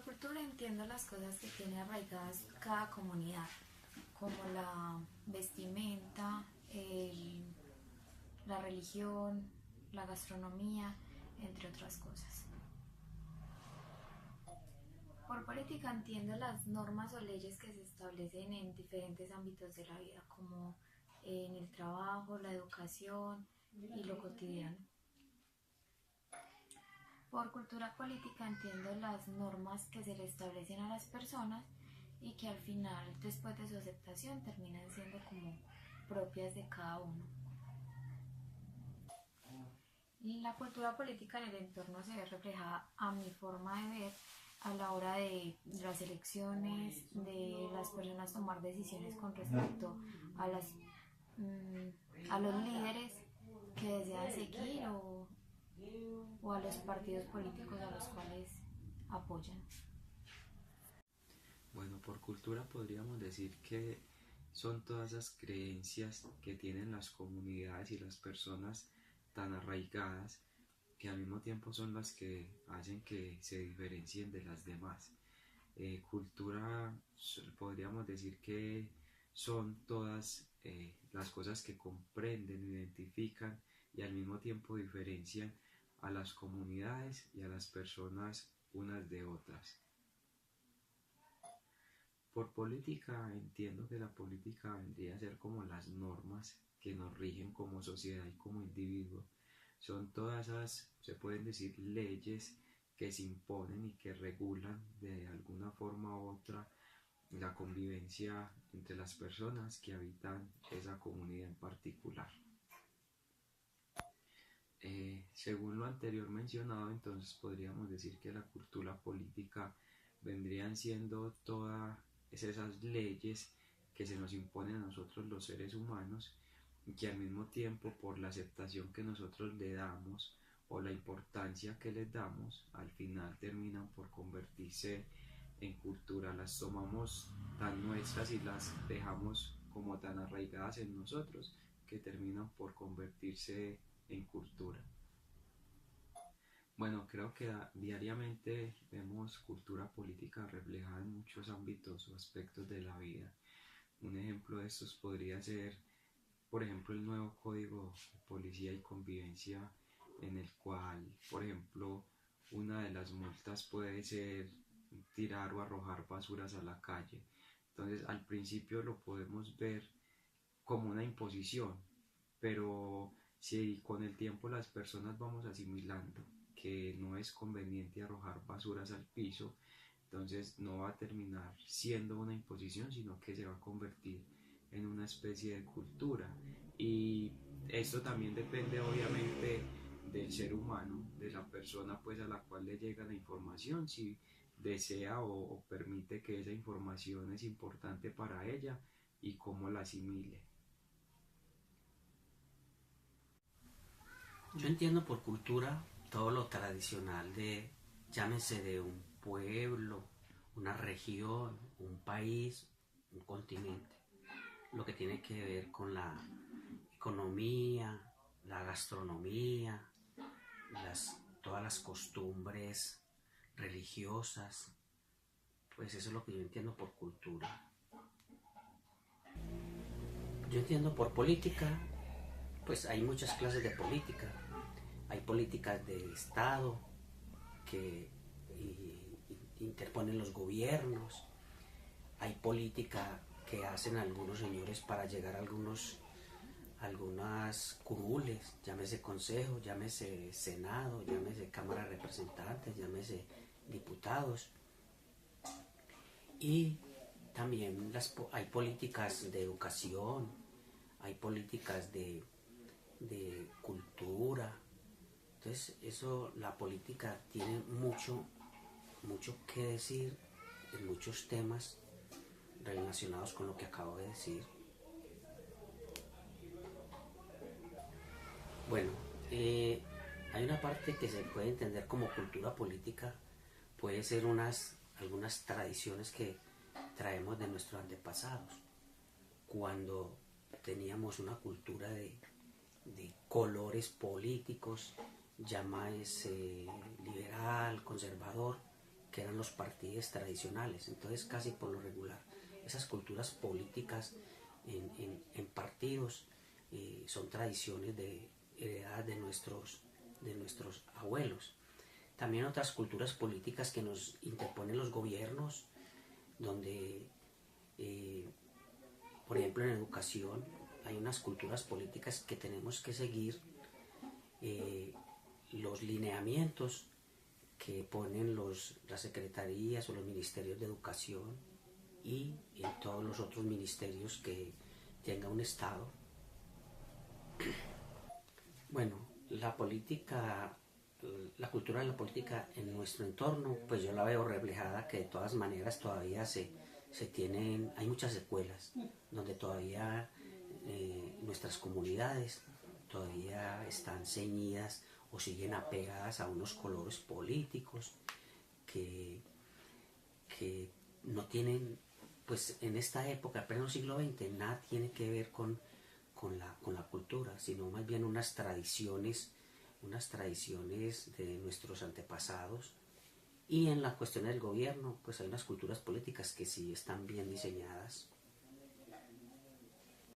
cultura entiendo las cosas que tiene arraigadas cada comunidad, como la vestimenta, la religión, la gastronomía, entre otras cosas. Por política entiendo las normas o leyes que se establecen en diferentes ámbitos de la vida, como en el trabajo, la educación y lo cotidiano. Por cultura política entiendo las normas que se le establecen a las personas y que al final, después de su aceptación, terminan siendo como propias de cada uno. La cultura política en el entorno se ve reflejada a mi forma de ver a la hora de las elecciones, de las personas tomar decisiones con respecto a las a los líderes que desean seguir o a los partidos políticos a los cuales apoyan. Bueno, por cultura podríamos decir que son todas esas creencias que tienen las comunidades y las personas tan arraigadas que al mismo tiempo son las que hacen que se diferencien de las demás. Cultura podríamos decir que son todas las cosas que comprenden, identifican y al mismo tiempo diferencian a las comunidades y a las personas unas de otras. Por política entiendo que la política vendría a ser como las normas que nos rigen como sociedad y como individuo. Son todas esas, se pueden decir, leyes que se imponen y que regulan de alguna forma u otra la convivencia entre las personas que habitan esa comunidad en particular. Según lo anterior mencionado, entonces podríamos decir que la cultura política vendrían siendo todas esas leyes que se nos imponen a nosotros los seres humanos y que al mismo tiempo por la aceptación que nosotros le damos o la importancia que les damos, al final terminan por convertirse en cultura, las tomamos tan nuestras y las dejamos como tan arraigadas en nosotros que terminan por convertirse en cultura. Bueno, creo que diariamente vemos cultura política reflejada en muchos ámbitos o aspectos de la vida. Un ejemplo de estos podría ser, por ejemplo, el nuevo código de policía y convivencia en el cual, por ejemplo, una de las multas puede ser tirar o arrojar basuras a la calle. Entonces, al principio lo podemos ver como una imposición, pero si con el tiempo las personas vamos asimilando que no es conveniente arrojar basuras al piso, entonces no va a terminar siendo una imposición, sino que se va a convertir en una especie de cultura. Y esto también depende obviamente del ser humano, de la persona pues a la cual le llega la información, si desea o permite que esa información es importante para ella y cómo la asimile. Yo entiendo por cultura todo lo tradicional de, llámese de un pueblo, una región, un país, un continente. Lo que tiene que ver con la economía, la gastronomía, todas las costumbres religiosas, pues eso es lo que yo entiendo por cultura. Yo entiendo por política, pues hay muchas clases de política. Hay políticas de Estado que interponen los gobiernos, hay política que hacen algunos señores para llegar a algunas curules, llámese consejo, llámese senado, llámese cámara de representantes, llámese diputados. Y también hay políticas de educación, hay políticas de cultura. Entonces la política tiene mucho que decir en muchos temas relacionados con lo que acabo de decir. Bueno, hay una parte que se puede entender como cultura política, puede ser algunas tradiciones que traemos de nuestros antepasados, cuando teníamos una cultura de colores políticos, llámese liberal, conservador, que eran los partidos tradicionales. Entonces casi por lo regular esas culturas políticas en partidos son tradiciones heredadas de nuestros abuelos. También otras culturas políticas que nos interponen los gobiernos, donde por ejemplo en educación hay unas culturas políticas que tenemos que seguir los lineamientos que ponen las secretarías o los ministerios de educación y en todos los otros ministerios que tenga un Estado. Bueno, la cultura de la política en nuestro entorno, pues yo la veo reflejada que de todas maneras todavía hay muchas secuelas, donde todavía nuestras comunidades todavía están ceñidas o siguen apegadas a unos colores políticos que no tienen, pues en esta época, pleno siglo XX, nada tiene que ver con la cultura, sino más bien unas tradiciones de nuestros antepasados. Y en la cuestión del gobierno, pues hay unas culturas políticas que sí están bien diseñadas.